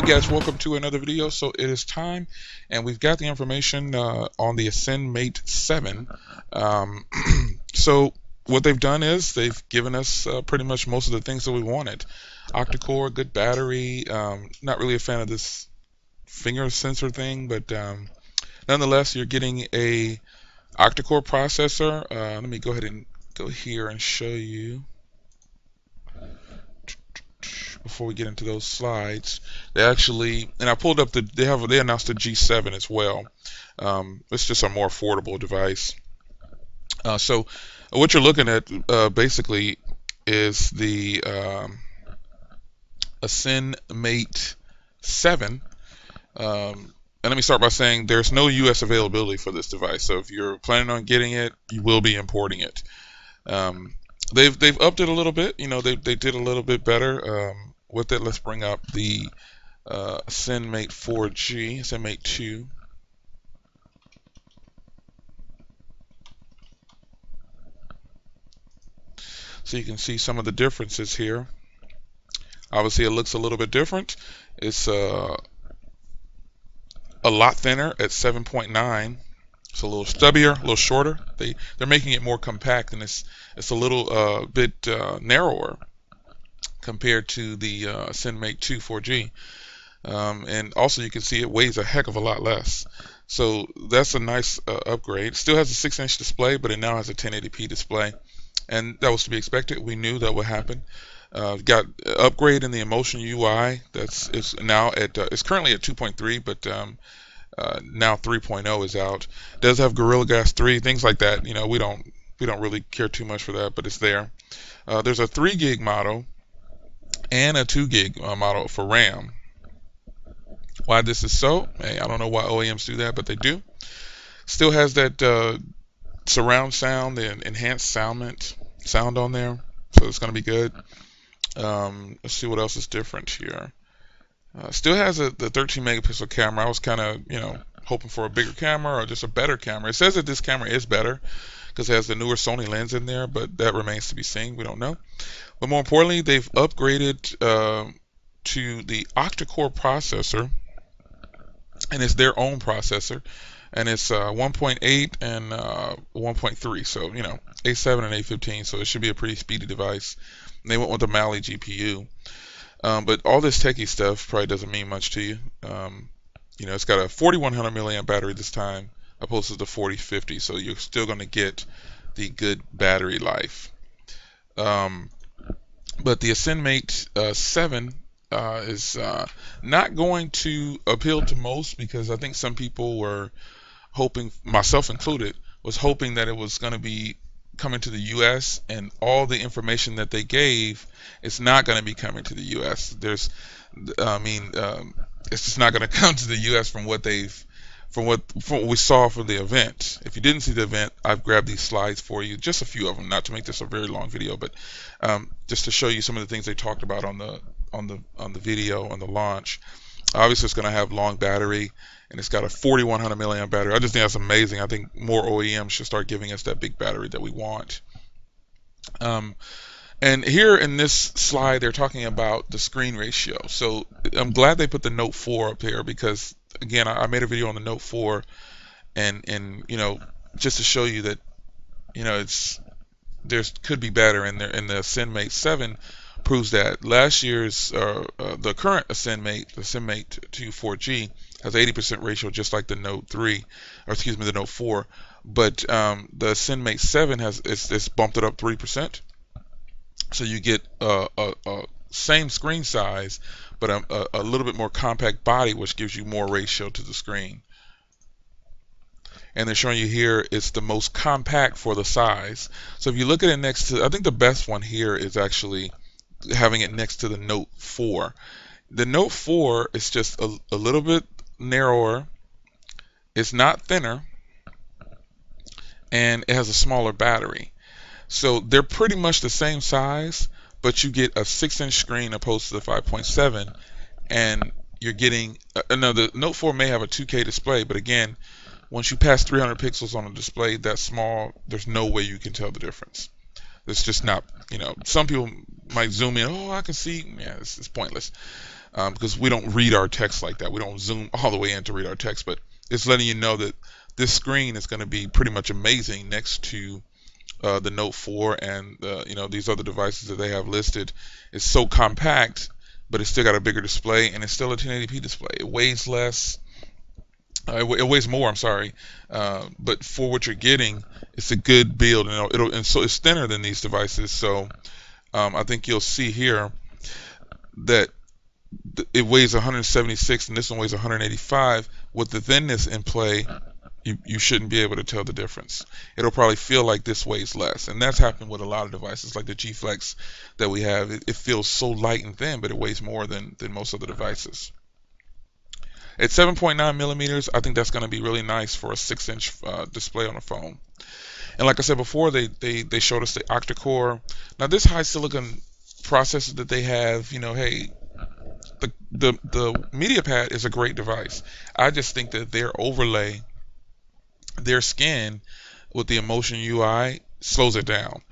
guys, welcome to another video. So it is time, and we've got the information on the Ascend Mate 7. Um, so what they've done is they've given us pretty much most of the things that we wanted. Octa-core, good battery. Not really a fan of this finger sensor thing, but nonetheless, you're getting a octa-core processor. Let me go ahead and go here and show you. Before we get into those slides, they actually, and I pulled up they announced the G7 as well. It's just a more affordable device. So what you're looking at basically is the Ascend Mate 7. And let me start by saying there's no US availability for this device. So if you're planning on getting it, you will be importing it. They've upped it a little bit. You know, they did a little bit better with it. Let's bring up the Ascend Mate 4G, Ascend Mate 2. So you can see some of the differences here. Obviously, it looks a little bit different. It's a lot thinner at 7.9. It's a little stubbier, a little shorter. They're making it more compact, and it's a little bit narrower compared to the Ascend Mate 2 4G. And also you can see it weighs a heck of a lot less. So that's a nice upgrade. It still has a 6-inch display, but it now has a 1080p display, and that was to be expected. We knew that would happen. Got upgrade in the Emotion UI. It's now at it's currently at 2.3, but now 3.0 is out. It does have Gorilla Glass 3, things like that. You know, we don't really care too much for that, but it's there. There's a 3 gig model and a 2 gig model for RAM. Why this is so? Hey, I don't know why OEMs do that, but they do. Still has that surround sound, the enhanced sound on there, so it's going to be good. Let's see what else is different here. Still has the 13 megapixel camera. I was kind of, hoping for a bigger camera or just a better camera. It says that this camera is better because it has the newer Sony lens in there, but that remains to be seen. We don't know. But more importantly, they've upgraded to the octa-core processor, and it's their own processor, and it's 1.8 and 1.3. So A7 and A15. So it should be a pretty speedy device. And they went with the Mali GPU. But all this techie stuff probably doesn't mean much to you. It's got a 4100 milliamp battery this time, opposed to the 4050. So you're still going to get the good battery life. But the Ascend Mate 7 is not going to appeal to most, because I think some people were hoping, myself included, was hoping that it was going to be coming to the US, and all the information that they gave is not going to be coming to the US. It's just not going to come to the US from what we saw for the event. If you didn't see the event, I've grabbed these slides for you, just a few of them, not to make this a very long video, but just to show you some of the things they talked about on the video on the launch. Obviously, it's going to have long battery, and it's got a 4100 milliamp battery. I just think that's amazing. I think more OEMs should start giving us that big battery that we want. And here in this slide, they're talking about the screen ratio. So I'm glad they put the Note 4 up here, because again, I made a video on the Note 4, and just to show you that there could be better in there. And the Ascend Mate 7 proves that. Last year's the current Ascend Mate 2 4G has 80% ratio, just like the Note 3, or excuse me, the Note 4. But the Ascend Mate 7 it's bumped it up 3%. So you get a same screen size, but a little bit more compact body, which gives you more ratio to the screen. And they're showing you here it's the most compact for the size. So if you look at it next to, I think the best one here is actually having it next to the Note 4. The Note 4 is just a little bit narrower. It's not thinner, and it has a smaller battery. So they're pretty much the same size, but you get a 6-inch screen opposed to the 5.7, and you're getting now the Note 4 may have a 2K display, but again, once you pass 300 pixels on a display that small, there's no way you can tell the difference. It's just not, some people might zoom in, oh, I can see, yeah, it's pointless. because we don't read our text like that. We don't zoom all the way in to read our text, but it's letting you know that this screen is going to be pretty much amazing next to the Note 4 and these other devices that they have listed. It's so compact, but it's still got a bigger display, and it's still a 1080p display. It weighs less. It weighs more. I'm sorry, but for what you're getting, it's a good build. And so it's thinner than these devices. So I think you'll see here that it weighs 176 and this one weighs 185. With the thinness in play, you shouldn't be able to tell the difference. It'll probably feel like this weighs less, and that's happened with a lot of devices like the G Flex that we have. It feels so light and thin, but it weighs more than most other devices. At 7.9 millimeters, I think that's going to be really nice for a 6-inch display on a phone. And like I said before, they showed us the octa-core. Now this high silicon processor that they have, hey, the MediaPad is a great device. I just think that their overlay, their skin with the Emotion UI slows it down,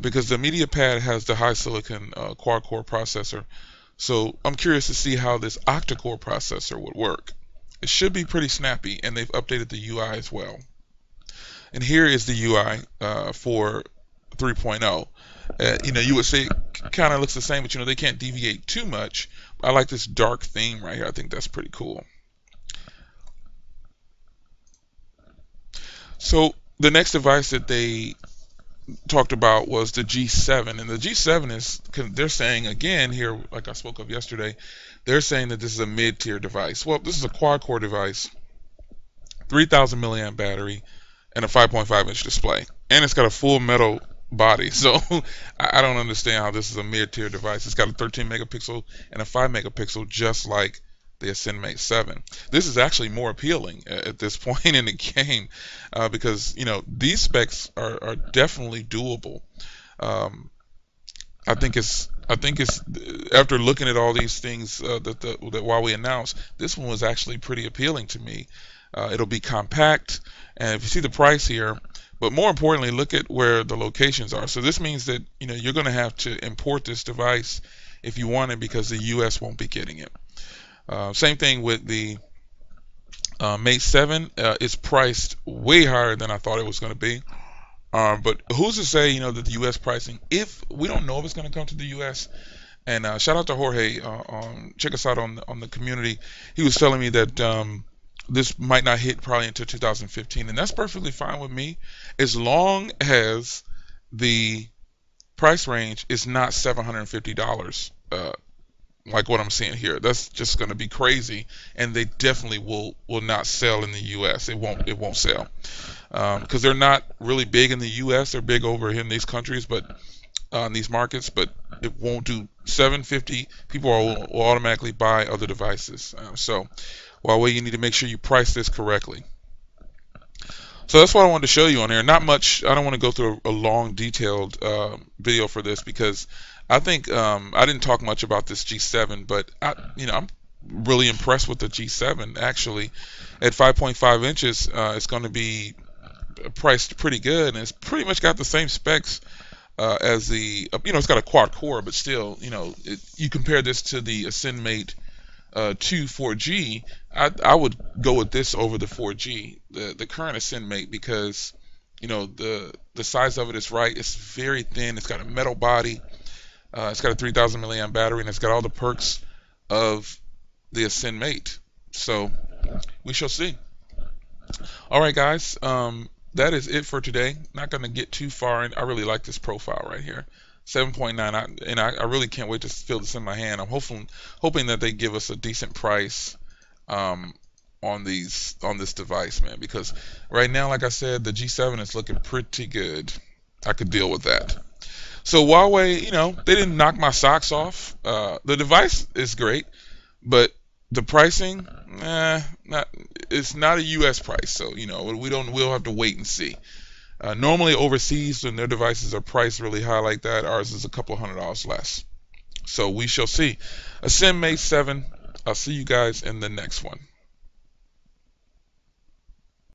because the MediaPad has the high silicon quad-core processor. So I'm curious to see how this octa-core processor would work. It should be pretty snappy, and they've updated the UI as well. And here is the UI for 3.0. You would say it kind of looks the same, but they can't deviate too much. I like this dark theme right here. I think that's pretty cool. So the next device that they talked about was the G7, and the G7 is, they're saying again here, like I spoke of yesterday, they're saying that this is a mid-tier device. Well, this is a quad-core device, 3,000 milliamp battery, and a 5.5-inch display, and it's got a full metal body. So I don't understand how this is a mid-tier device. It's got a 13 megapixel and a 5 megapixel, just like the Ascend Mate 7. This is actually more appealing at this point in the game, because these specs are definitely doable. I think it's after looking at all these things that Huawei announced, this one was actually pretty appealing to me. It'll be compact, and if you see the price here, but more importantly, look at where the locations are. So this means that you're going to have to import this device if you want it, because the US won't be getting it. Same thing with the Mate 7. It's priced way higher than I thought it was going to be. But who's to say, that the U.S. pricing, if we don't know if it's going to come to the U.S. And shout out to Jorge. Check us out on the community. He was telling me that this might not hit probably until 2015, and that's perfectly fine with me, as long as the price range is not $750. Like what I'm seeing here. That's just going to be crazy, and they definitely will not sell in the U.S. It won't sell, because they're not really big in the U.S. They're big over here in these countries, but in these markets, but it won't do $750. People will automatically buy other devices. So Huawei, you need to make sure you price this correctly. So that's what I wanted to show you on here. Not much. I don't want to go through a long, detailed video for this, because I think I didn't talk much about this G7, but I'm really impressed with the G7. Actually, at 5.5 inches, it's going to be priced pretty good, and it's pretty much got the same specs as the it's got a quad core, but still, you compare this to the Ascend Mate 2 4G. I would go with this over the 4G, the current Ascend Mate, because the size of it is right. It's very thin. It's got a metal body. It's got a 3,000 milliamp battery, and it's got all the perks of the Ascend Mate. So we shall see. All right, guys. That is it for today. Not going to get too far in. I really like this profile right here. 7.9, and I really can't wait to feel this in my hand. I'm hoping that they give us a decent price on this device, man, because right now, like I said, the G7 is looking pretty good. I could deal with that. So Huawei, they didn't knock my socks off. The device is great, but the pricing, it's not a U.S. price. So we'll have to wait and see. Normally overseas, when their devices are priced really high like that, ours is a couple $100 less. So we shall see. Ascend Mate 7. I'll see you guys in the next one.